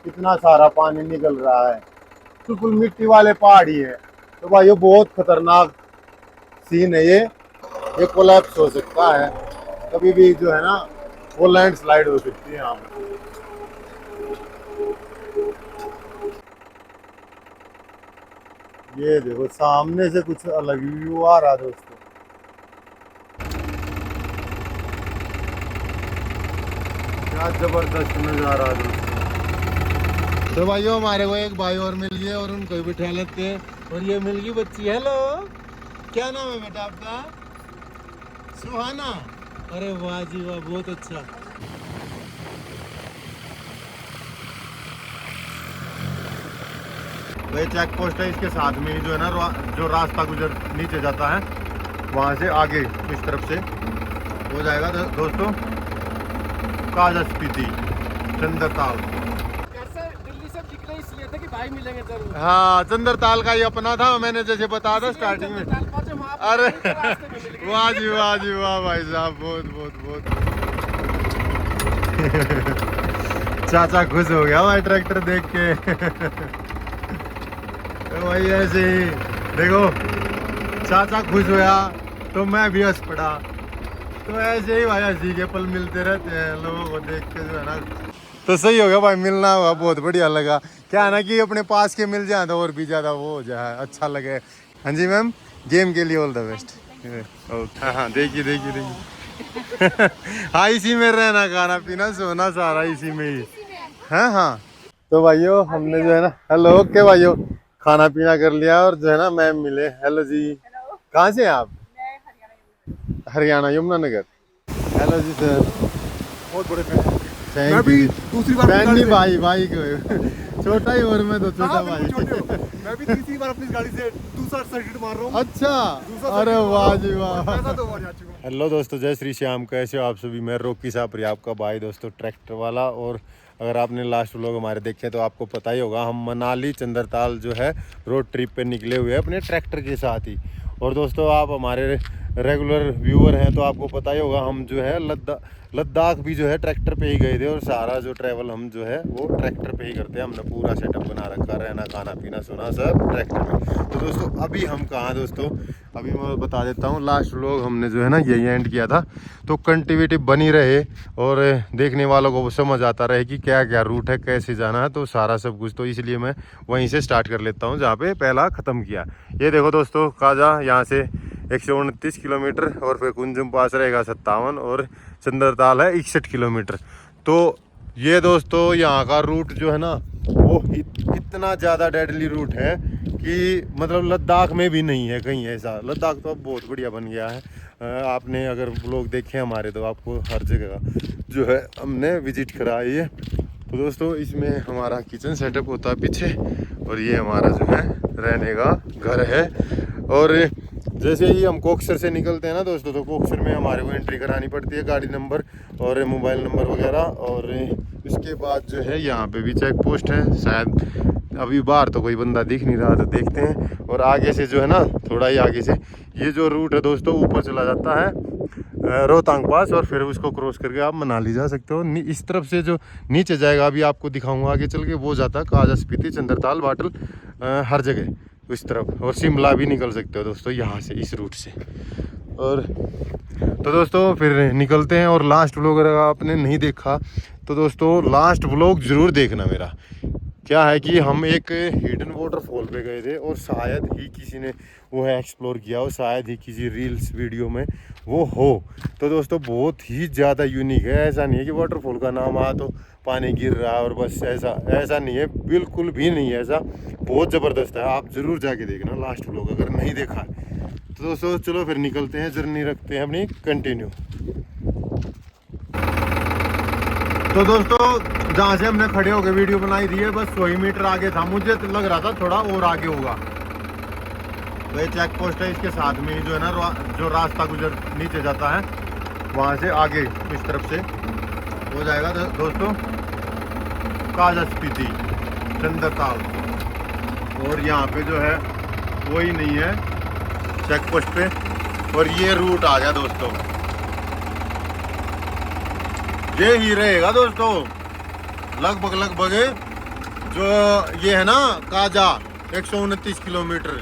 कितना सारा पानी निकल रहा है। बिल्कुल मिट्टी वाले पहाड़ ही है। तो भाई ये बहुत खतरनाक सीन है ये कोलैप्स हो सकता है कभी भी जो है ना, वो लैंडस्लाइड हो सकती है यहाँ पे। ये देखो सामने से कुछ अलग व्यू आ रहा है दोस्तों। क्या जबरदस्त नजारा है दोस्तों। तो भाइयों हमारे को एक भाई और मिल गए और उनको भी बिठा लेते हैं। और ये मिल गई बच्ची। हेलो, क्या नाम है बेटा आपका? सुहाना। अरे वाह जी वाह, बहुत अच्छा। वही चेक पोस्ट है, इसके साथ में ही जो है ना जो रास्ता गुजर नीचे जाता है वहां से आगे इस तरफ से हो जाएगा दोस्तों काजा स्पीति चंद्रताल। दिल्ली से निकले इसलिए थे कि भाई मिलेंगे जरूर। हाँ, चंद्रताल का ही अपना था, मैंने जैसे बताया था स्टार्टिंग में। अरे वाह जी वाह जी वाह भाई साहब, बहुत बहुत बहुत चाचा खुश हो गया भाई ट्रैक्टर देख के। तो भाई ऐसे ही देखो, चाचा खुश हुआ तो मैं भी हंस पड़ा। तो ऐसे ही भाई हंसी के पल मिलते रहते हैं लोगों को देख के जो है ना। तो सही हो गया भाई, मिलना हुआ, बहुत बढ़िया लगा। क्या है ना कि अपने पास के मिल जाए तो और भी ज़्यादा वो हो जाए, अच्छा लगे। हाँ जी मैम, गेम के लिए ऑल द बेस्ट। हाँ हाँ, देखिए देखिए देखिए। हाँ, इसी में रहना, खाना पीना सोना सारा इसी में ही। हाँ हाँ। तो भाइयों हमने जो है ना, हेलो, ओके भाइयों, खाना पीना कर लिया और जो है ना मैम मिले। हेलो जी, कहाँ से हैं आप? हरियाणा, यमुनानगर। हेलो जी सर, बहुत बड़े फैन। थैंक मैं भी यू। दूसरी बार फैन अपनी नहीं गाड़ी भाई, भाई को छोटा ही उम्र में तो छोटा हाँ, भाई। बिल्कुल छोटे हो। मैं भी तीसरी बार अपनी गाड़ी से दूसरा सर्किट मार रहा हूँ। अच्छा, दूसरा अरे सर्किट मार वाह रहा हूँ। जी वाह। और पैसा 2 बार जा चुका हूँ। हेलो दोस्तों, जय श्री श्याम, कैसे हो आप सभी? मैं रॉकी सापरी, आपका भाई दोस्तों ट्रैक्टर वाला। और अगर आपने लास्ट व्लॉग हमारे देखे तो आपको पता ही होगा, हम मनाली चंद्रताल जो है रोड ट्रिप पे निकले हुए हैं अपने ट्रैक्टर के साथ ही। और दोस्तों आप हमारे रेगुलर व्यूअर हैं तो आपको पता ही होगा, हम जो है लद्दाख भी जो है ट्रैक्टर पे ही गए थे। और सारा जो ट्रैवल हम जो है वो ट्रैक्टर पे ही करते हैं। हमने पूरा सेटअप बना रखा, रहना खाना पीना सोना सब ट्रैक्टर में। तो दोस्तों अभी हम कहाँ दोस्तों, अभी मैं बता देता हूँ। लास्ट व्लॉग हमने जो है ना यही एंड किया था, तो कंटिन्यूटी बनी रहे और देखने वालों को समझ आता रहे कि क्या क्या रूट है, कैसे जाना है, तो सारा सब कुछ। तो इसलिए मैं वहीं से स्टार्ट कर लेता हूँ जहाँ पे पहला ख़त्म किया। ये देखो दोस्तों, काजा यहाँ से 129 किलोमीटर, और फिर कुंजुम पास रहेगा 57, और चंद्रताल है 61 किलोमीटर। तो ये दोस्तों यहाँ का रूट जो है ना वो इतना ज़्यादा डेडली रूट है कि मतलब लद्दाख में भी नहीं है कहीं ऐसा। लद्दाख तो अब बहुत बढ़िया बन गया है। आपने अगर लोग देखे हमारे तो आपको हर जगह जो है हमने विजिट कराई है। तो दोस्तों इसमें हमारा किचन सेटअप होता है पीछे, और ये हमारा जो है रहने का घर है। और जैसे ही हम कोक्सर से निकलते हैं ना दोस्तों, तो कोक्सर में हमारे को एंट्री करानी पड़ती है, गाड़ी नंबर और मोबाइल नंबर वगैरह। और उसके बाद जो है यहाँ पे भी चेक पोस्ट है। शायद अभी बाहर तो कोई बंदा दिख नहीं रहा, तो देखते हैं। और आगे से जो है ना, थोड़ा ही आगे से ये जो रूट है दोस्तों ऊपर चला जाता है रोहतांग पास, और फिर उसको क्रॉस करके आप मनाली जा सकते हो। इस तरफ से जो नीचे जाएगा अभी आपको दिखाऊंगा आगे चल के, वो जाता है काजा स्पीति चंद्रताल बाटल हर जगह इस तरफ। और शिमला भी निकल सकते हो दोस्तों यहाँ से, इस रूट से। और तो दोस्तों फिर निकलते हैं। और लास्ट व्लॉग अगर आपने नहीं देखा तो दोस्तों लास्ट व्लॉग ज़रूर देखना मेरा। क्या है कि हम एक हिडन वाटरफॉल पे गए थे, और शायद ही किसी ने वो है एक्सप्लोर किया हो, शायद ही किसी रील्स वीडियो में वो हो। तो दोस्तों बहुत ही ज़्यादा यूनिक है। ऐसा नहीं है कि वाटरफॉल का नाम आ तो पानी गिर रहा है और बस, ऐसा नहीं है, बिल्कुल भी नहीं है ऐसा। बहुत ज़बरदस्त है, आप ज़रूर जाके देखना लास्ट व्लॉग अगर नहीं देखा है। तो दोस्तों चलो फिर निकलते हैं, जर्नी रखते हैं अपनी कंटिन्यू। तो दोस्तों जहाँ से हमने खड़े होकर वीडियो बनाई थी है, बस 100 मीटर आगे था। मुझे तो लग रहा था थोड़ा और आगे होगा। वही चेक पोस्ट है, इसके साथ में ही जो है ना जो रास्ता गुजर नीचे जाता है वहाँ से आगे इस तरफ से हो जाएगा दोस्तों काजा स्पीति चंद्रताल। और यहाँ पे जो है कोई नहीं है चेक पोस्ट पे, और ये रूट आ गया दोस्तों। ये ही रहेगा दोस्तों लगभग जो ये है ना काजा 129 किलोमीटर,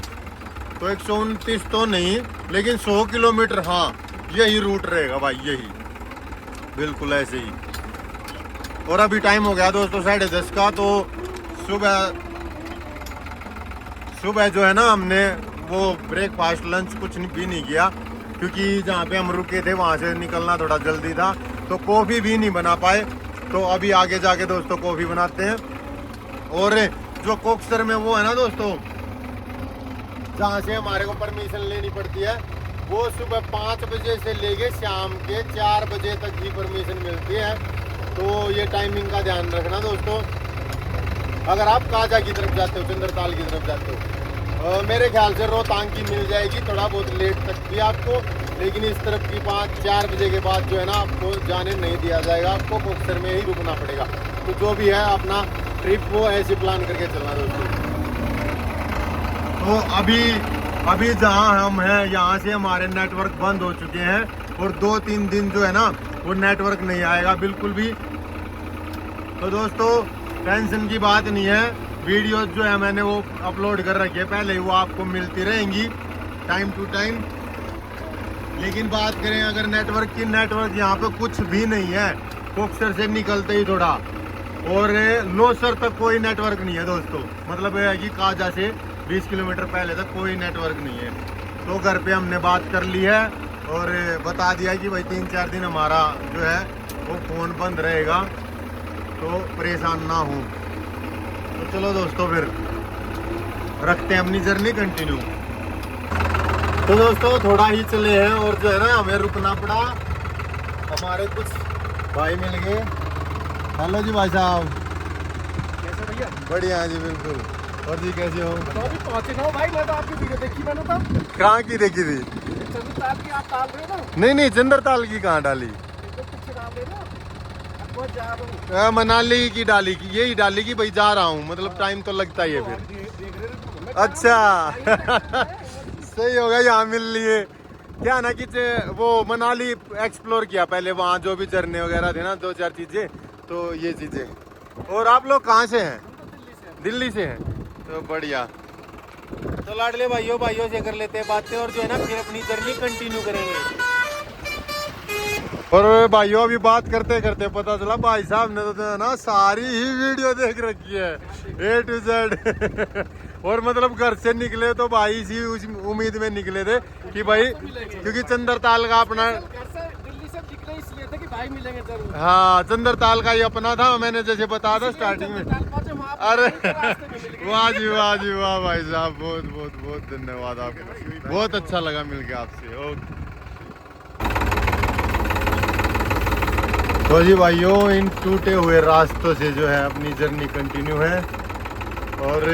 तो 129 तो नहीं लेकिन 100 किलोमीटर, हाँ यही रूट रहेगा भाई, यही बिल्कुल ऐसे ही। और अभी टाइम हो गया दोस्तों 10:30 का। तो सुबह जो है ना हमने वो ब्रेकफास्ट लंच कुछ भी नहीं किया, क्योंकि जहाँ पे हम रुके थे वहाँ से निकलना थोड़ा जल्दी था, तो कॉफ़ी भी नहीं बना पाए। तो अभी आगे जाके दोस्तों कॉफ़ी बनाते हैं। और जो कोक्सर में वो है ना दोस्तों, जहाँ से हमारे को परमिशन लेनी पड़ती है, वो सुबह 5 बजे से लेके शाम के 4 बजे तक ही परमिशन मिलती है। तो ये टाइमिंग का ध्यान रखना दोस्तों, अगर आप काजा की तरफ जाते हो, चंद्रताल की तरफ जाते हो। मेरे ख्याल से रोहतांग की मिल जाएगी थोड़ा बहुत लेट तक भी आपको, लेकिन इस तरफ की 5-4 बजे के बाद जो है ना आपको जाने नहीं दिया जाएगा, आपको कोक्सर में ही रुकना पड़ेगा। तो जो भी है अपना ट्रिप वो ऐसे प्लान करके चलना दोस्तों। तो अभी जहाँ हम हैं यहाँ से हमारे नेटवर्क बंद हो चुके हैं, और 2-3 दिन जो है ना वो नेटवर्क नहीं आएगा बिल्कुल भी। तो दोस्तों टेंशन की बात नहीं है, वीडियो जो है मैंने वो अपलोड कर रखी है पहले ही, वो आपको मिलती रहेंगी टाइम टू टाइम। लेकिन बात करें अगर नेटवर्क की, नेटवर्क यहाँ पे कुछ भी नहीं है, कोक्सर से निकलते ही थोड़ा, और लोसर तक कोई नेटवर्क नहीं है दोस्तों। मतलब ये है कि काजा से 20 किलोमीटर पहले तक कोई नेटवर्क नहीं है। तो घर पे हमने बात कर ली है और बता दिया कि भाई 3-4 दिन हमारा जो है वो फ़ोन बंद रहेगा, तो परेशान ना हो। तो चलो दोस्तों फिर रखते हैं अपनी जर्नी कंटिन्यू। तो दोस्तों थोड़ा ही चले हैं और जो है ना हमें रुकना पड़ा, हमारे कुछ भाई मिल गए। हेलो जी भाई साहब, कैसे भैया? बढ़िया जी बिल्कुल। और जी कैसे हो? तो अभी पहुंचे ना हो भाई, मैं तो आपकी वीडियो देखी मैंने तो। कहाँ की देखी थी? चंद्रताल की आप डाल रहे हो ना? नहीं चंद्रताल की कहाँ डाली? देखो पीछे डाल रहे हो ना, अब बहुत जा रहा हूँ। मनाली की डाली की, यही डाली की भाई जा रहा हूँ, मतलब टाइम तो लगता ही है फिर। देख रहे थे मैं अच्छा सही होगा, यहाँ मिल लिए। क्या ना कि वो मनाली एक्सप्लोर किया पहले, वहाँ जो भी झरने वगैरह थे ना 2-4 चीजें, तो ये चीजें। और आप लोग कहाँ से हैं? दिल्ली से हैं, तो बढ़िया। तो लाडले भाइयों से कर लेते हैं बातें, और जो है ना फिर अपनी जर्नी कंटिन्यू करेंगे। और भाइयों अभी बात करते करते पता चला भाई साहब ने तो है ना सारी ही वीडियो देख रखी है A to Z और मतलब घर से निकले तो भाई इसी उस उम्मीद में निकले थे कि भाई, क्योंकि चंद्रताल का अपना, दिल्ली से निकले इसलिए थे कि भाई मिलेंगे जरूर। हाँ चंद्रताल का ही अपना था, मैंने जैसे बताया था स्टार्टिंग में। अरे वाह जी वाह जी वाह भाई साहब, बहुत बहुत बहुत धन्यवाद आपको, बहुत अच्छा लगा मिलके आपसे। ओके तो जी भाइयों इन टूटे हुए रास्तों से जो है अपनी जर्नी कंटिन्यू है। और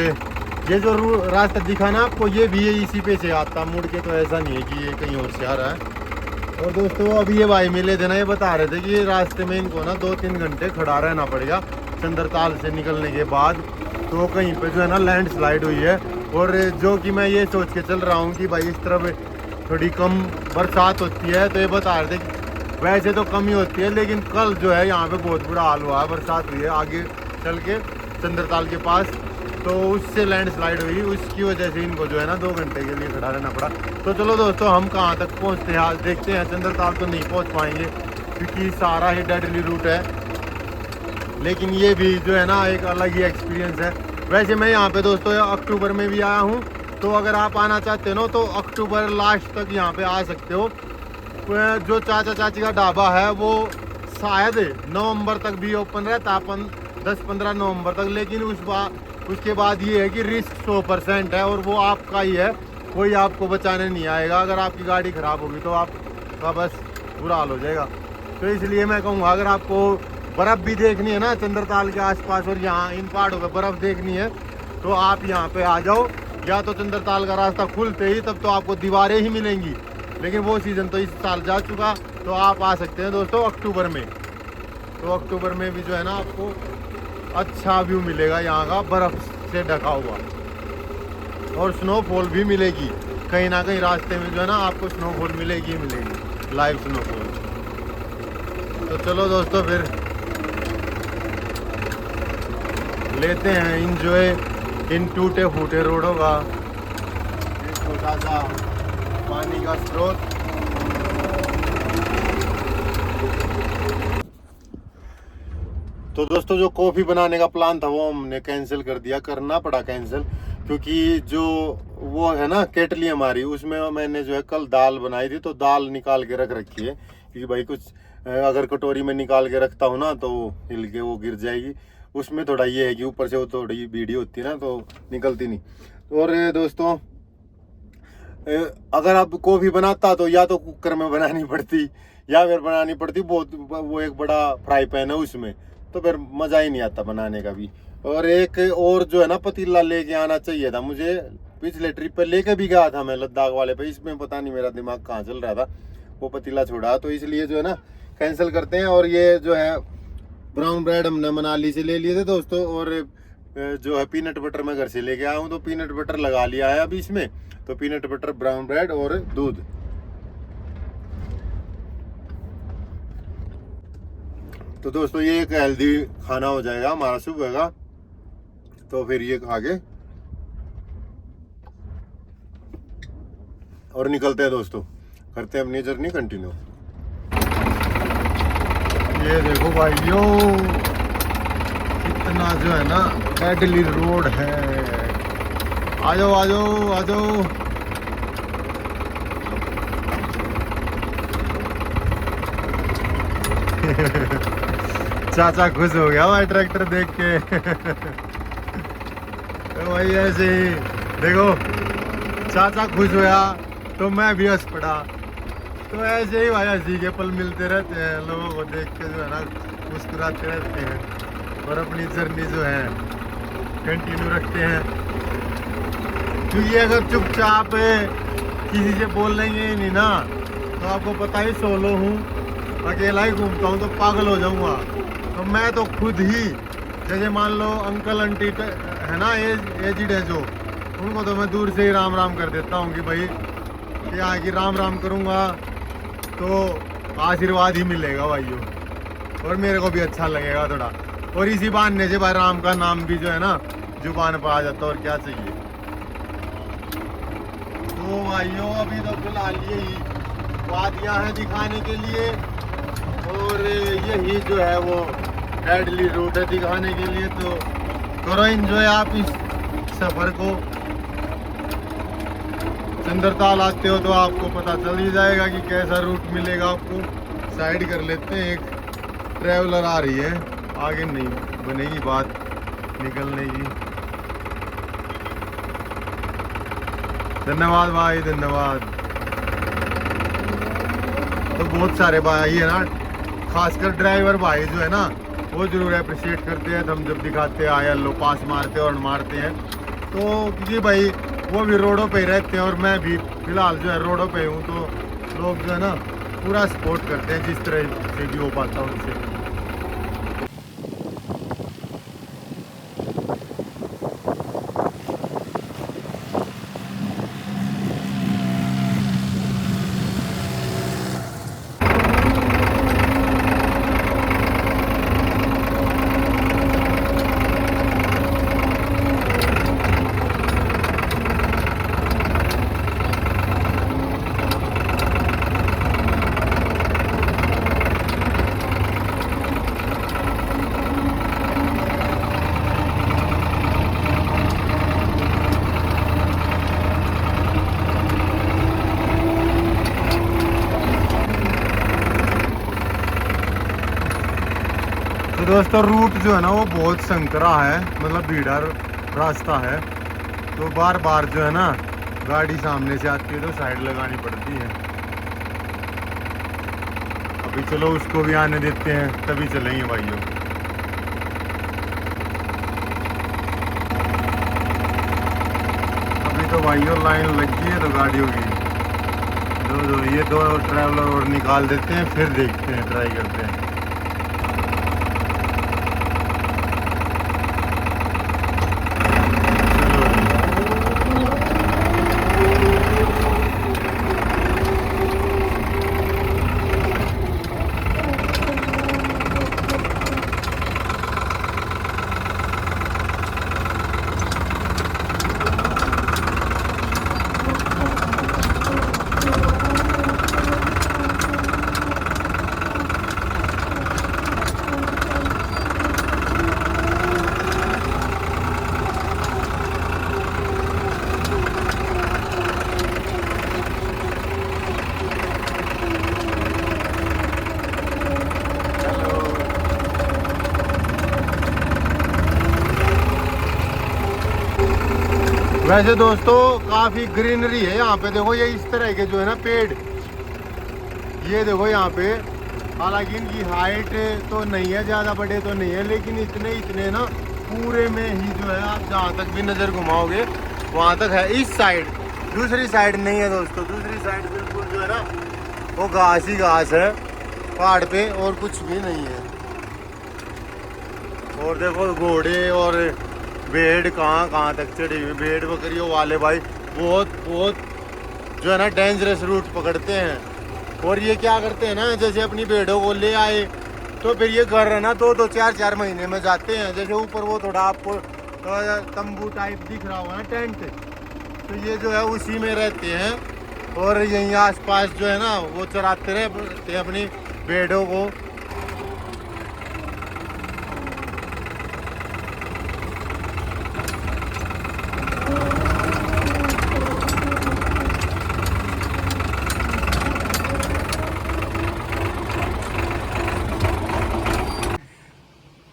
ये जो रास्ता दिखा ना आपको, ये भी है इसी पे से आता मुड़ के, तो ऐसा नहीं है कि ये कहीं और से आ रहा है। और दोस्तों अभी ये भाई मिले थे ना, ये बता रहे थे कि रास्ते में इनको ना 2-3 घंटे खड़ा रहना पड़ेगा चंद्रताल से निकलने के बाद। तो कहीं पे जो है ना लैंडस्लाइड हुई है, और जो कि मैं ये सोच के चल रहा हूँ कि भाई इस तरफ थोड़ी कम बरसात होती है, तो ये बता रहे थे वैसे तो कम ही होती है, लेकिन कल जो है यहाँ पे बहुत बुरा हाल हुआ है, बरसात हुई है आगे चल के चंद्रताल के पास, तो उससे लैंडस्लाइड हुई, उसकी वजह से इनको जो है ना 2 घंटे के लिए खड़ा रहना पड़ा। तो चलो दोस्तों हम कहाँ तक पहुँचते हैं आज देखते हैं। चंद्रताल तो नहीं पहुँच पाएंगे क्योंकि सारा ही डेडली रूट है, लेकिन ये भी जो है ना एक अलग ही एक्सपीरियंस है। वैसे मैं यहाँ पे दोस्तों अक्टूबर में भी आया हूँ, तो अगर आप आना चाहते हो ना तो अक्टूबर लास्ट तक यहाँ पे आ सकते हो। जो चाचा चाची का ढाबा है वो शायद नवंबर तक भी ओपन रहता है, 10-15 नवंबर तक, लेकिन उसके बाद ये है कि रिस्क 100% है और वो आपका ही है, कोई आपको बचाने नहीं आएगा। अगर आपकी गाड़ी ख़राब होगी तो आपका बस बुरा हाल हो जाएगा। तो इसलिए मैं कहूँगा अगर आपको बर्फ़ भी देखनी है ना चंद्रताल के आसपास और यहाँ इन पहाड़ों पर बर्फ़ देखनी है, तो आप यहाँ पे आ जाओ। या तो चंद्रताल का रास्ता खुलते ही तब तो आपको दीवारें ही मिलेंगी, लेकिन वो सीज़न तो इस साल जा चुका, तो आप आ सकते हैं दोस्तों अक्टूबर में। तो अक्टूबर में भी जो है ना आपको अच्छा व्यू मिलेगा यहाँ का, बर्फ़ से ढका हुआ, और स्नोफॉल भी मिलेगी कहीं ना कहीं रास्ते में जो है ना आपको स्नोफॉल मिलेगी लाइव स्नोफॉल। तो चलो दोस्तों फिर लेते हैं इंजॉय इन टूटे फूटे रोडों का। एक छोटा सा पानी का स्रोत। तो दोस्तों जो कॉफ़ी बनाने का प्लान था वो हमने कैंसिल कर दिया, करना पड़ा कैंसिल, क्योंकि जो वो है ना केटली हमारी, उसमें मैंने जो है कल दाल बनाई थी, तो दाल निकाल के रख रखी है, क्योंकि भाई कुछ अगर कटोरी में निकाल के रखता हूँ ना तो हिल के वो गिर जाएगी। उसमें थोड़ा ये है कि ऊपर से वो थोड़ी बीड़ी होती है ना तो निकलती नहीं। और दोस्तों अगर आप कॉफ़ी बनाता तो या तो कुकर में बनानी पड़ती या फिर बनानी पड़ती बहुत, वो एक बड़ा फ्राई पैन है उसमें, तो फिर मज़ा ही नहीं आता बनाने का भी। और एक और जो है ना पतीला लेके आना चाहिए था मुझे, पिछले ट्रिप पे लेके भी गया था मैं लद्दाख वाले पे, इसमें पता नहीं मेरा दिमाग कहाँ चल रहा था, वो पतीला छोड़ा, तो इसलिए जो है ना कैंसिल करते हैं। और ये जो है ब्राउन ब्रेड हमने मनाली से ले लिए थे दोस्तों, और जो है पीनट बटर मैं घर से लेके आया हूँ, तो पीनट बटर लगा लिया है अभी इसमें, तो पीनट बटर, ब्राउन ब्रेड और दूध। तो दोस्तों ये एक हेल्दी खाना हो जाएगा हमारा सुबह का, तो फिर ये खा के और निकलते हैं दोस्तों, करते हैं अपनी जर्नी कंटिन्यू। ये देखो भाइयों कितना जो है ना डेडली रोड है। आ जाओ आ जाओ आ जाओ। चाचा खुश हो गया भाई ट्रैक्टर देख के। तो भाई ऐसे ही देखो, चाचा खुश हुआ तो मैं भी हंस पड़ा। तो ऐसे ही भाई हंसी के पल मिलते रहते हैं, लोगों को देख के जो है ना मुस्कुराते रहते हैं और अपनी जर्नी जो है कंटिन्यू रखते हैं। क्योंकि अगर चुपचाप किसी से बोल लेंगे ही नहीं ना, तो आपको पता ही सोलो हूँ, अकेला ही घूमता हूँ, तो पागल हो जाऊँगा। तो मैं तो खुद ही, जैसे मान लो अंकल आंटी है ना एजिड है जो, उनको तो मैं दूर से ही राम राम कर देता हूँ कि भाई क्या कि राम राम करूँगा तो आशीर्वाद ही मिलेगा भाइयों, और मेरे को भी अच्छा लगेगा थोड़ा, और इसी बहाने से भाई राम का नाम भी जो है ना जुबान पर आ जाता, और क्या चाहिए। तो भाइयों अभी तो फिलहाल यही वादियाँ हैं दिखाने के लिए, और यही जो है वो डेडली रूट है दिखाने के लिए। तो करो एंजॉय आप इस सफ़र को। चंद्रताल आते हो तो आपको पता चल ही जाएगा कि कैसा रूट मिलेगा आपको। साइड कर लेते हैं, एक ट्रैवलर आ रही है, आगे नहीं बनेगी बात निकलने की। धन्यवाद भाई धन्यवाद। तो बहुत सारे भाई है ना, खासकर ड्राइवर भाई जो है ना वो जरूर अप्रिशिएट करते हैं हम जब दिखाते हैं आया लो पास मारते और मारते हैं। तो क्योंकि भाई वो भी रोडों पे ही रहते हैं और मैं भी फिलहाल जो है रोडों पे हूँ, तो लोग जो है ना पूरा सपोर्ट करते हैं जिस तरह से भी हो पाता है उनसे। तो दोस्तों रूट जो है ना वो बहुत संकरा है, मतलब भीड़ा रास्ता है, तो बार बार जो है ना गाड़ी सामने से आती है तो साइड लगानी पड़ती है। अभी चलो उसको भी आने देते हैं तभी चलेंगे भाइयों। अभी तो भाइयों लाइन लगी है तो गाड़ियों की, ये दो ट्रैवलर और निकाल देते हैं, फिर देखते हैं, ट्राई करते हैं। वैसे दोस्तों काफी ग्रीनरी है यहाँ पे। देखो ये इस तरह के जो है ना पेड़, ये देखो यहाँ पे, हालांकि इनकी हाइट तो नहीं है, ज़्यादा बड़े तो नहीं है, लेकिन इतने इतने ना पूरे में ही जो है आप जहाँ तक भी नज़र घुमाओगे वहाँ तक है। इस साइड, दूसरी साइड नहीं है दोस्तों। दूसरी साइड बिल्कुल जो है ना वो घास ही घास है पहाड़ पे, और कुछ भी नहीं है। और देखो घोड़े और भेड़ कहाँ कहाँ तक चढ़ी हुई, भेड़ बकरियों वाले भाई बहुत बहुत जो है ना डेंजरस रूट पकड़ते हैं। और ये क्या करते हैं ना, जैसे अपनी भेड़ों को ले आए तो फिर ये घर है ना 2-4 महीने में जाते हैं। जैसे ऊपर वो थोड़ा आपको तंबू टाइप दिख रहा होगा ना, टेंट, तो ये जो है उसी में रहते हैं। और यहीं आसपास जो है ना वो चराते रहते हैं अपनी भेड़ों को।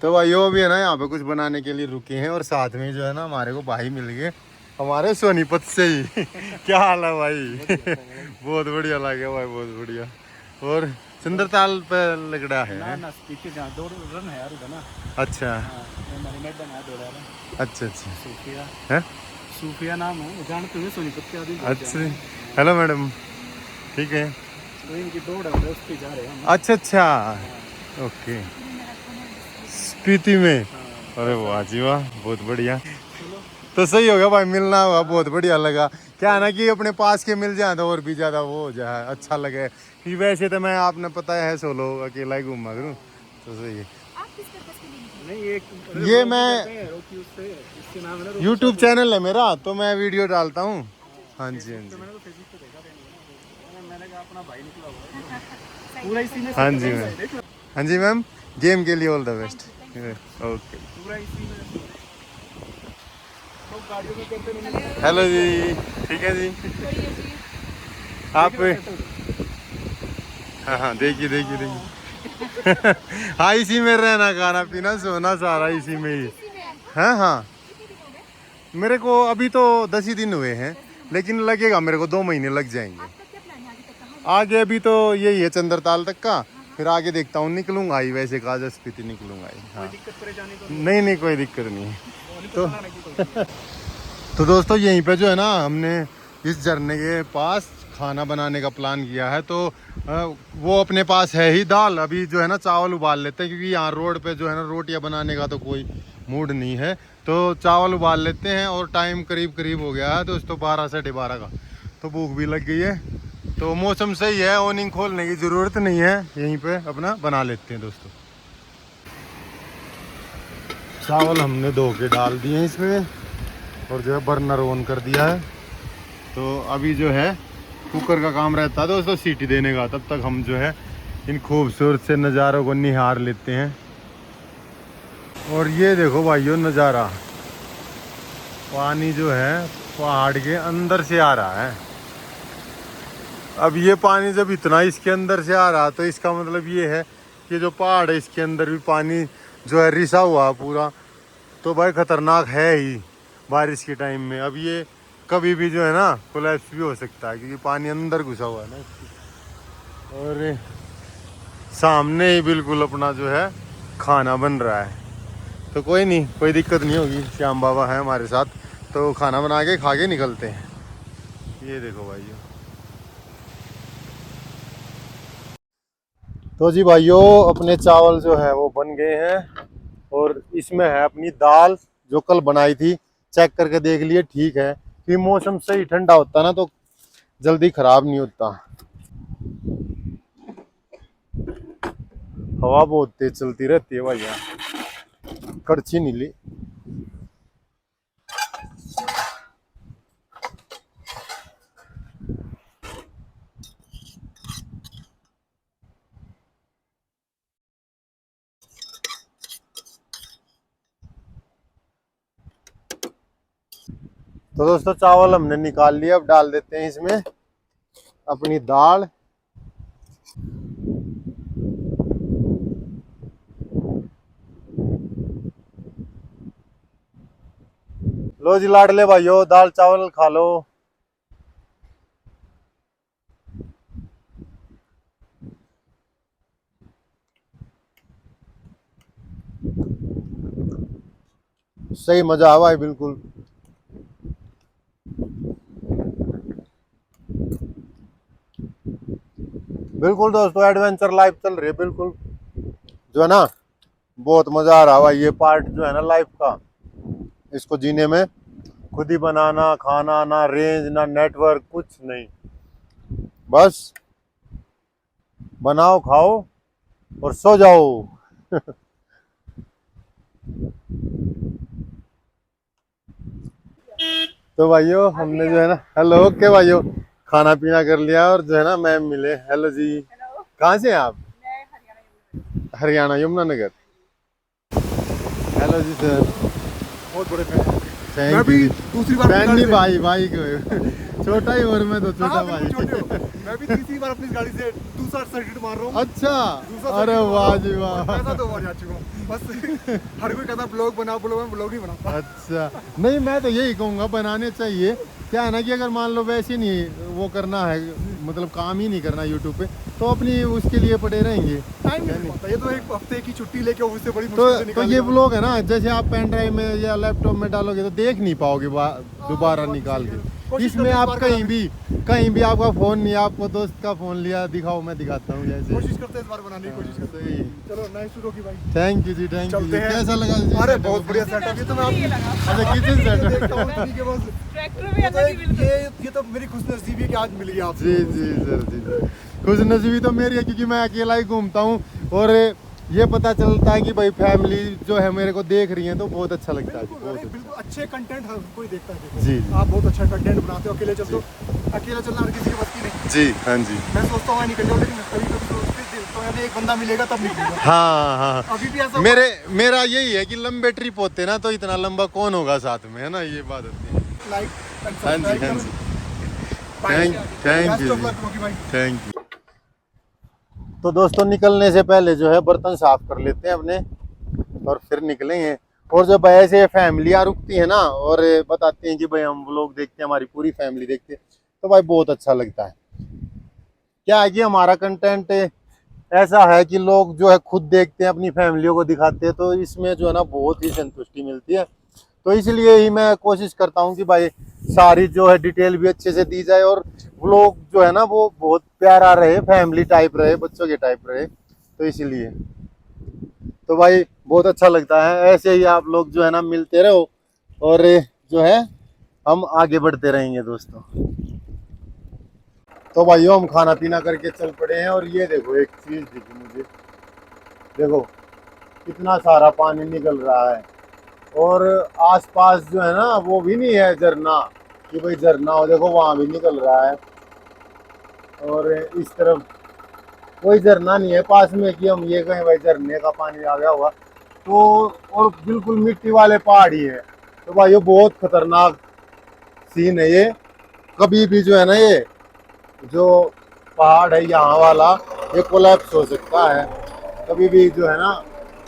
तो भाइयों भी है ना यहाँ पे कुछ बनाने के लिए रुके हैं, और साथ में जो है ना हमारे को भाई मिल गए हमारे सोनीपत से ही। क्या हाल है भाई? बहुत बढ़िया लगे भाई, बहुत बढ़िया। और चंद्रताल पे लग रहा है ना ना पीछे जहाँ दो रन है यार उधर ना। अच्छा अच्छा अच्छा सूफिया है, सूफिया नाम है, जानते हो सोनीपत के आदमी। अच्छा। हेलो मैडम, ठीक है। तो इनकी दौड़ है उस पे जा रहे हैं हम। अच्छा अच्छा, ओके। स्पीति में, अरे वाह जी वाह, बहुत बढ़िया। तो सही हो गया भाई, मिलना हुआ, बहुत बढ़िया लगा। क्या है ना कि अपने पास के मिल जाए तो और भी ज्यादा वो हो जाए, अच्छा लगे। कि वैसे तो मैं, आपने पता है, सोलो अकेला ही घूमा करूँ, तो सही है। नहीं ये मैं इसके नाम है ना YouTube चैनल है मेरा, तो मैं वीडियो डालता हूँ। हाँ जी हाँ जी, मैंने तो फेसबुक पे देखा था। मैंने कहा अपना भाई निकला हुआ है पूरा इसी में। हाँ जी मैम, हाँ जी मैम, गेम के लिए ऑल द बेस्ट। ओके, पूरा इसी में लोग गाड़ियों में करते नहीं। हेलो जी, ठीक है जी। आप, हाँ हाँ, देखिए देखिए देखिए। हाँ, इसी में रहना, खाना पीना सोना सारा इसी में ही। हाँ हाँ, मेरे को अभी तो 10 ही दिन हुए हैं, लेकिन लगेगा मेरे को 2 महीने लग जाएंगे। आगे अभी तो यही है चंद्रताल तक का, फिर आगे देखता हूँ, निकलूंगा ही वैसे काजा स्पीति निकलूंगा ही। हाँ, दिक्कत परेशानी तो नहीं नहीं, कोई दिक्कत नहीं है। तो दोस्तों यहीं पे जो है ना हमने इस झरने के पास खाना बनाने का प्लान किया है। तो वो अपने पास है ही दाल, अभी जो है ना चावल उबाल लेते हैं, क्योंकि यहाँ रोड पे जो है ना रोटियां बनाने का तो कोई मूड नहीं है। तो चावल उबाल लेते हैं, और टाइम करीब करीब हो गया है दोस्तों 12-12:30 का, तो भूख भी लग गई है। तो मौसम सही है, ओनिंग खोलने की ज़रूरत नहीं है, यहीं पे अपना बना लेते हैं दोस्तों। चावल हमने धो के डाल दिए हैं इसमें, और जो है बर्नर ऑन कर दिया है। तो अभी जो है कुकर का काम रहता है दोस्तों सीटी देने का, तब तक हम जो है इन खूबसूरत से नज़ारों को निहार लेते हैं। और ये देखो भाइयों नज़ारा, पानी जो है पहाड़ के अंदर से आ रहा है। अब ये पानी जब इतना इसके अंदर से आ रहा, तो इसका मतलब ये है कि जो पहाड़ है इसके अंदर भी पानी जो है रिसा हुआ पूरा, तो भाई खतरनाक है ही बारिश के टाइम में। अब ये कभी भी जो है ना कोलैप्स भी हो सकता है, क्योंकि पानी अंदर घुसा हुआ है ना। और सामने ही बिल्कुल अपना जो है खाना बन रहा है, तो कोई नहीं, कोई दिक्कत नहीं होगी। श्याम बाबा है हमारे साथ, तो खाना बना के खा के निकलते हैं। ये देखो भाइयों, तो जी भाइयों अपने चावल जो है वो बन गए हैं, और इसमें है अपनी दाल जो कल बनाई थी। चेक करके देख लिए, ठीक है, कि मौसम सही ठंडा होता ना तो जल्दी खराब नहीं होता। हवा बहुत तेज चलती रहती है भैया, कड़छी नीली। तो दोस्तों चावल हमने निकाल लिया, अब डाल देते हैं इसमें अपनी दाल। लो जी लाडले भाइयों, दाल चावल खा लो। सही मजा आ भाई, बिल्कुल। बिल्कुल दोस्तों, एडवेंचर लाइफ चल रही है बिल्कुल, जो है ना, बहुत मजा आ रहा है भाई। ये पार्ट जो है ना लाइफ का, इसको जीने में खुद ही बनाना खाना, ना रेंज ना नेटवर्क, कुछ नहीं, बस बनाओ खाओ और सो जाओ। तो भाइयों हमने जो है ना, हेलो, ओके भाइयों, खाना पीना कर लिया और जो है ना मैम मिले। हेलो जी, हेलो, कहाँ से हैं आप? मैं हरियाणा हरियाणा, यमुनानगर। हेलो जी सर। बहुत बड़े फैन आपके। मैं थैंक भी यू। दूसरी बार अपनी फैन गाड़ी नहीं से- भाई, भाई को छोटा ही उम्र में तो छोटा हाँ, भाई। बिल्कुल छोटे हो। मैं भी तीसरी बार अपनी गाड़ी से दूसरा सर्किट मार रहा हूँ। अच्छा, दूसरा अरे सर्किट मार वाह रहा हूँ जी और वाह। पैसा 2 बार जा चुका हूँ। बस हर कोई कहता ब्लॉग बना, ब्लॉग नहीं बनाता। अच्छा, नहीं मैं तो यही कहूँगा बनाने चाहिए। क्या है ना कि अगर मान लो वैसे नहीं वो करना है, मतलब काम ही नहीं करना यूट्यूब पे, तो अपनी उसके लिए पड़े रहेंगे। टाइम नहीं पाता, ये तो एक हफ्ते की छुट्टी लेके ऑफिस से बड़ी तो मुश्किल से तो निकालने ये का- व्लॉग है ना, जैसे आप पेन ड्राइव में या लैपटॉप में डालोगे तो देख नहीं पाओगे दोबारा बात निकाल ठीक है। के। कोशिश इसमें करते हैं आप इस बार कहीं भी आपका फोन नहीं, आपको दोस्त का फोन लिया, दिखाओ, मैं दिखाता हूँ जैसे। कोशिश करते हैं इस बार बनाने की कोशिश करते सही। हैं। चलो नाइस टू की भाई। Thank you ji, thank you. चलते हैं। कैसा लगा जी अरे setup? बहुत बढ़िया सेटअप, ये तो मैं ये आपकी लगा। अच्छा, किचन सेटअप। देखता हूँ इन्हीं के पास। ट्रैक्टर भी ये तो अलग ही बिल्कुल। ये तो मेरी खुशनसीबी है कि आज मिल गया आपसे। जी जी सर, जी खुश नसीबी तो मेरी है, क्योंकि मैं अकेला ही घूमता हूँ और ये पता चलता है कि भाई फैमिली जो है मेरे को देख रही है, तो बहुत अच्छा लगता है। बिल्कुल, बहुत अरे अच्छा। बिल्कुल अच्छे कंटेंट हर कोई देखता है। देखो, जी, जी। आप बहुत अच्छा कंटेंट बनाते हो, अकेले चलते हो। अकेला चलना हर किसी के बस की नहीं। जी हाँ जी। मैं सोचता हूँ मैं निकल जाऊँ, लेकिन कभी कभी सोचता हूँ एक बंदा मिलेगा तब निकलूंगा। हाँ हाँ, अभी भी ऐसा मेरा यही है कि लंबे ट्रिप होते ना, तो इतना लंबा कौन होगा साथ में, है ना, ये बात होती है। लाइक हाँ जी, हाँ जी। थैंक यू जी, भाई। Thank you. तो दोस्तों निकलने से पहले जो है बर्तन साफ कर लेते हैं अपने और फिर निकलेंगे। और जब ऐसे फैमिलियाँ रुकती है ना और बताती हैं कि भाई हम लोग देखते हैं, हमारी पूरी फैमिली देखते हैं, तो भाई बहुत अच्छा लगता है। क्या है कि हमारा कंटेंट ऐसा है कि लोग जो है खुद देखते हैं, अपनी फैमिलियों को दिखाते हैं, तो इसमें जो है ना बहुत ही संतुष्टि मिलती है। तो इसलिए ही मैं कोशिश करता हूँ कि भाई सारी जो है डिटेल भी अच्छे से दी जाए और व्लॉग जो है ना वो बहुत प्यारा रहे, फैमिली टाइप रहे, बच्चों के टाइप रहे। तो इसीलिए तो भाई बहुत अच्छा लगता है। ऐसे ही आप लोग जो है ना मिलते रहो और जो है हम आगे बढ़ते रहेंगे दोस्तों। तो भाइयों हम खाना पीना करके चल पड़े हैं और ये देखो एक चीज दिखी मुझे, देखो कितना सारा पानी निकल रहा है और आसपास जो है ना वो भी नहीं है झरना, कि भाई झरना हो, देखो वहां भी निकल रहा है और इस तरफ कोई झरना नहीं है पास में कि हम ये कहें भाई झरने का पानी आ गया होगा। तो और बिल्कुल मिट्टी वाले पहाड़ ही है। तो भाई ये बहुत खतरनाक सीन है ये। कभी भी जो है ना ये जो पहाड़ है यहाँ वाला, ये कोलैप्स हो सकता है, कभी भी जो है ना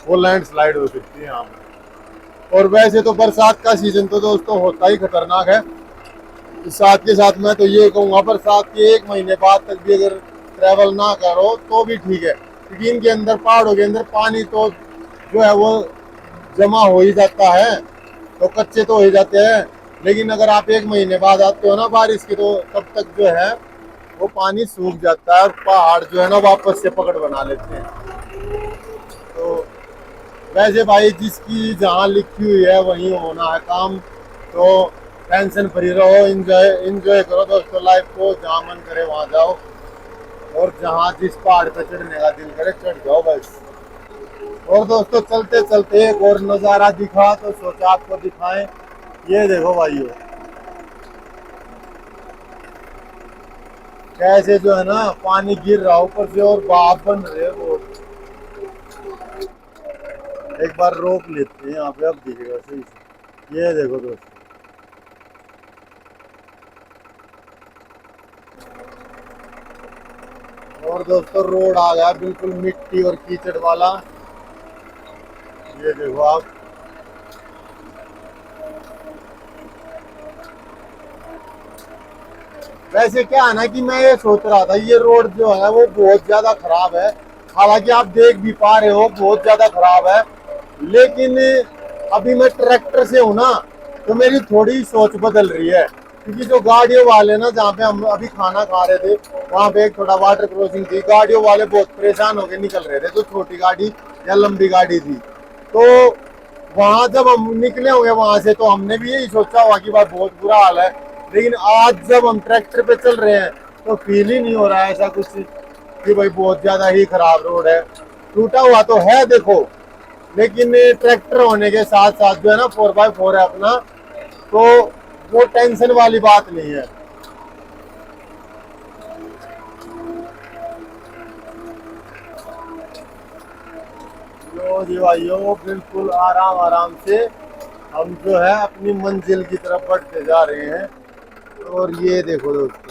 वो लैंडस्लाइड हो सकती है यहाँ पर। और वैसे तो बरसात का सीजन तो दोस्तों होता ही खतरनाक है। साथ के साथ मैं तो ये कहूँगा बरसात के 1 महीने बाद तक भी अगर ट्रैवल ना करो तो भी ठीक है, क्योंकि इनके अंदर पहाड़ों के अंदर पानी तो जो है वो जमा हो ही जाता है, तो कच्चे तो हो ही जाते हैं। लेकिन अगर आप 1 महीने बाद आते हो ना बारिश के, तो तब तक जो है वो पानी सूख जाता है और पहाड़ जो है ना वापस से पकड़ बना लेते हैं। तो वैसे भाई जिसकी जहाँ लिखी हुई है वहीं होना है काम, तो टेंशन फ्री रहो, एंजॉय करो दोस्तों लाइफ को, जहाँ मन करे वहाँ जाओ और जहाँ जिस पहाड़ पे चढ़ने का दिल करे चढ़ जाओ बस। और दोस्तों चलते चलते एक और नज़ारा दिखा तो सोचा आपको दिखाएं। ये देखो भाइयों कैसे जो है ना पानी गिर रहा ऊपर से और भाप बन रहे हैं वो। एक बार रोक लेते हैं यहाँ पे, अब दिखेगा सही से। ये देखो दोस्तों और दोस्तों रोड आ गया बिल्कुल मिट्टी और कीचड़ वाला। ये देखो आप, वैसे क्या है ना कि मैं ये सोच रहा था, ये रोड जो है वो बहुत ज्यादा खराब है। हालांकि आप देख भी पा रहे हो बहुत ज्यादा खराब है, लेकिन अभी मैं ट्रैक्टर से हूं ना, तो मेरी थोड़ी सोच बदल रही है। क्योंकि जो गाड़ियों वाले ना, जहाँ पे हम अभी खाना खा रहे थे, वहाँ पे एक थोड़ा वाटर क्रॉसिंग थी, गाड़ियों वाले बहुत परेशान होकर निकल रहे थे, तो छोटी गाड़ी या लंबी गाड़ी थी। तो वहां जब हम निकले होंगे वहां से, तो हमने भी यही सोचा हुआ कि भाई बहुत बुरा हाल है। लेकिन आज जब हम ट्रैक्टर पे चल रहे हैं, तो फील ही नहीं हो रहा है ऐसा कुछ कि भाई बहुत ज्यादा ही खराब रोड है। टूटा हुआ तो है देखो, लेकिन ट्रैक्टर होने के साथ साथ जो है ना 4x4 है अपना, तो वो टेंशन वाली बात नहीं है। लो जी भाइयों, बिल्कुल आराम आराम से हम जो है अपनी मंजिल की तरफ बढ़ते जा रहे हैं। और ये देखो दोस्तों,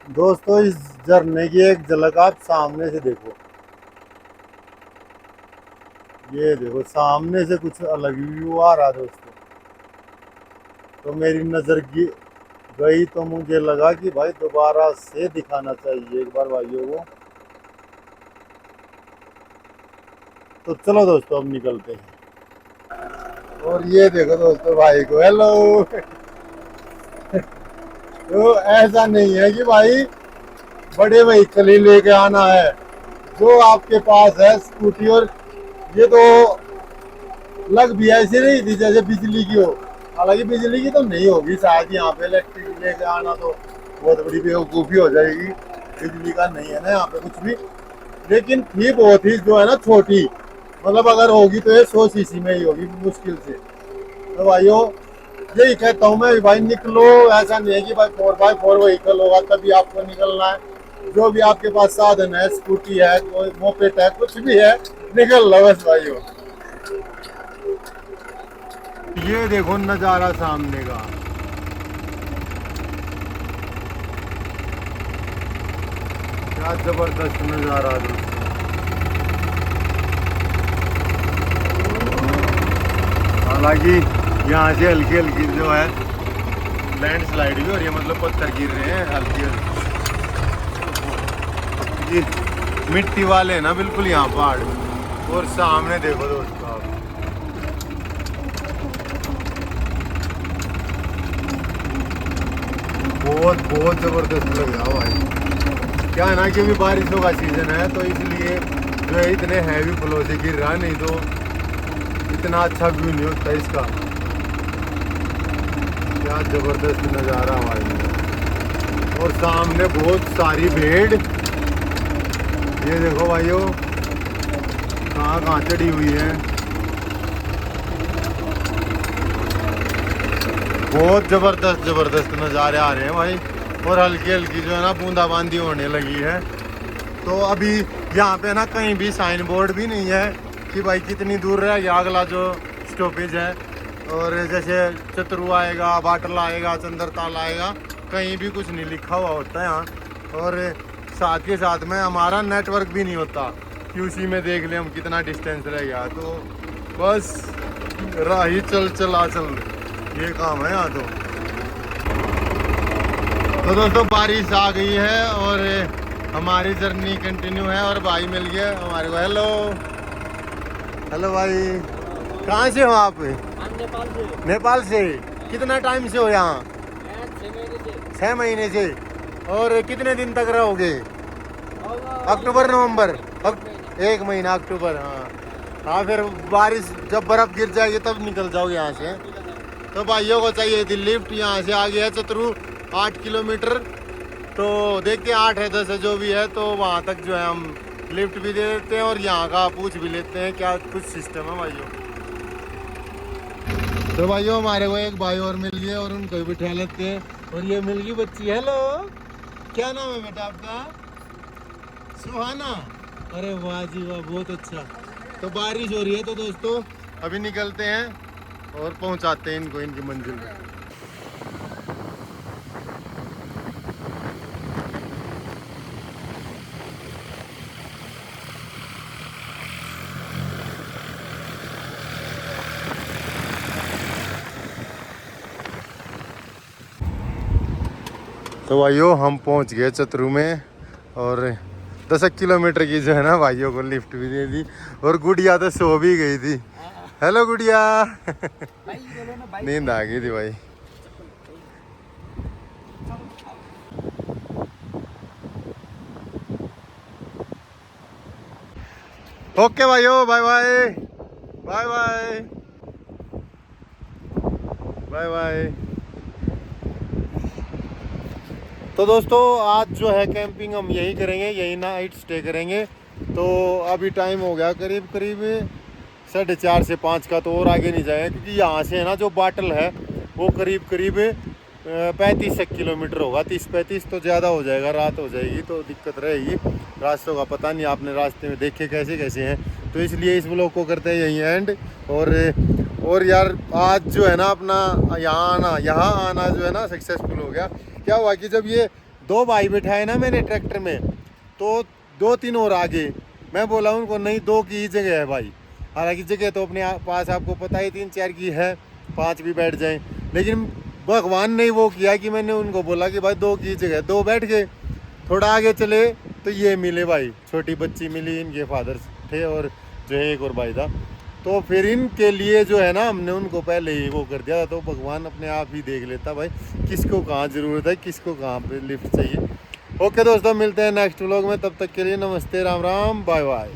दोस्तों इस झरने की एक झलक आप सामने से देखो। ये देखो सामने से कुछ अलग व्यू आ रहा दोस्तों। तो मेरी नजर की गई, तो मुझे लगा कि भाई दोबारा से दिखाना चाहिए एक बार भाइयों को। तो चलो दोस्तों अब निकलते हैं। और ये देखो दोस्तों भाई को, हेलो। तो ऐसा नहीं है कि भाई बड़े व्हीकल ही लेके आना है। जो आपके पास है स्कूटी, और ये तो लग भी ऐसी नहीं थी जैसे बिजली की हो। हालांकि बिजली की तो नहीं होगी शायद, यहाँ पे इलेक्ट्रिक लेके आना तो बहुत बड़ी बेवकूफ़ी हो जाएगी। बिजली का नहीं है ना यहाँ पे कुछ भी। लेकिन थी बहुत ही जो है ना छोटी, मतलब अगर होगी तो ये 100 सीसी में ही होगी मुश्किल से। तो भाइयों यही कहता हूँ मैं, भाई निकलो। ऐसा नहीं है कि भाई 4x4 व्हीकल होगा तभी आपको निकलना है। जो भी आपके पास साधन है, स्कूटी है, कोई मोपेड है, कुछ भी है, निकल लो बस भाइयों। ये देखो नजारा सामने का, क्या जबरदस्त नजारा दोस्तों। हालांकि यहाँ से हल्की हल्की जो है लैंडस्लाइड भी हो रही है, मतलब पत्थर गिर रहे हैं हल्की हल्की। ये मिट्टी वाले हैं ना बिल्कुल यहाँ पहाड़। और सामने देखो दोस्तों आप, बहुत बहुत जबरदस्त लग रहा भाई। क्या है ना कि अभी बारिशों का सीजन है, तो इसलिए जो है इतने हैवी फ्लो से गिर रहा है, नहीं तो इतना अच्छा व्यू नहीं होता इसका। क्या जबरदस्त नज़ारा भाई। और सामने बहुत सारी भेड़, ये देखो भाइयों कहाँ कहाँ चढ़ी हुई है। बहुत जबरदस्त जबरदस्त नज़ारे आ रहे हैं भाई। और हल्की हल्की जो है ना बूंदाबांदी होने लगी है। तो अभी यहाँ पे ना कहीं भी साइन बोर्ड भी नहीं है कि भाई कितनी दूर रह गया अगला जो स्टॉपेज है। और जैसे चतरू आएगा, बाटला आएगा, चंद्रताल आएगा, कहीं भी कुछ नहीं लिखा हुआ होता है यहाँ। और साथ के साथ में हमारा नेटवर्क भी नहीं होता कि उसी में देख ले हम कितना डिस्टेंस रह गया। तो बस राही चल ये काम है यहाँ। तो दोस्तों बारिश आ गई है और हमारी जर्नी कंटिन्यू है। और भाई मिल गया हमारे को। हेलो हेलो भाई, कहाँ से हो आप? नेपाल से। नेपाल से। कितना टाइम से हो यहाँ? 6 महीने से। और कितने दिन तक रहोगे? अक्टूबर नवंबर? 1 महीना अक्टूबर। हाँ फिर बारिश जब बर्फ गिर जाएगी तब निकल जाओगे यहाँ से। तो भाइयों को चाहिए थी लिफ्ट। यहाँ से आ गया चतरू 8 किलोमीटर तो देखिए 8 है 10 है जो भी है, तो वहाँ तक जो है हम लिफ्ट भी दे देते हैं और यहाँ का पूछ भी लेते हैं क्या कुछ सिस्टम है भाइयों। तो भाइयों हमारे को एक भाई और मिल गए और उनको भी बिठा लेते हैं। और ये मिल गई बच्ची। हेलो, क्या नाम है बेटा आपका? सुहाना। अरे वाह जी वाह, बहुत अच्छा। तो बारिश हो रही है तो दोस्तों अभी निकलते हैं और पहुंचाते हैं इनको इनकी मंजिल पे। तो भाइयों हम पहुंच गए चतरू में और 10 किलोमीटर की जो है ना भाइयों को लिफ्ट भी दे दी और गुड़िया तो सो भी गई थी। हेलो गुड़िया। नींद आ गई थी भाई। ओके भाइयों, bye bye bye bye bye bye. तो दोस्तों आज जो है कैंपिंग हम यही करेंगे, यही नाइट स्टे करेंगे। तो अभी टाइम हो गया करीब करीब 4:30 से 5 का, तो और आगे नहीं जाएगा क्योंकि यहाँ से है ना जो बाटल है वो करीब करीब 35 किलोमीटर होगा। 30-35 तो ज़्यादा हो जाएगा, रात हो जाएगी तो दिक्कत रहेगी। रास्तों का पता नहीं, आपने रास्ते में देखे कैसे कैसे हैं, तो इसलिए इस ब्लॉग को करते हैं यहीं एंड। और यार आज जो है ना अपना यहाँ आना जो है ना सक्सेसफुल हो गया। क्या हुआ कि जब ये 2 भाई बिठाए ना मैंने ट्रैक्टर में, तो 2-3 और आगे मैं बोला उनको नहीं 2 की ही जगह है भाई। हालांकि जगह तो अपने पास आपको पता ही 3-4 की है, 5 भी बैठ जाएं, लेकिन भगवान ने वो किया कि मैंने उनको बोला कि भाई 2 की जगह 2 बैठ गए। थोड़ा आगे चले तो ये मिले भाई, छोटी बच्ची मिली, इनके फादर थे और जो है एक और भाई था। तो फिर इनके लिए जो है ना हमने उनको पहले ही वो कर दिया था। तो भगवान अपने आप ही देख लेता भाई किसको कहाँ ज़रूरत है, किसको कहाँ पे लिफ्ट चाहिए। ओके दोस्तों, मिलते हैं नेक्स्ट व्लॉग में, तब तक के लिए नमस्ते, राम राम, बाय बाय।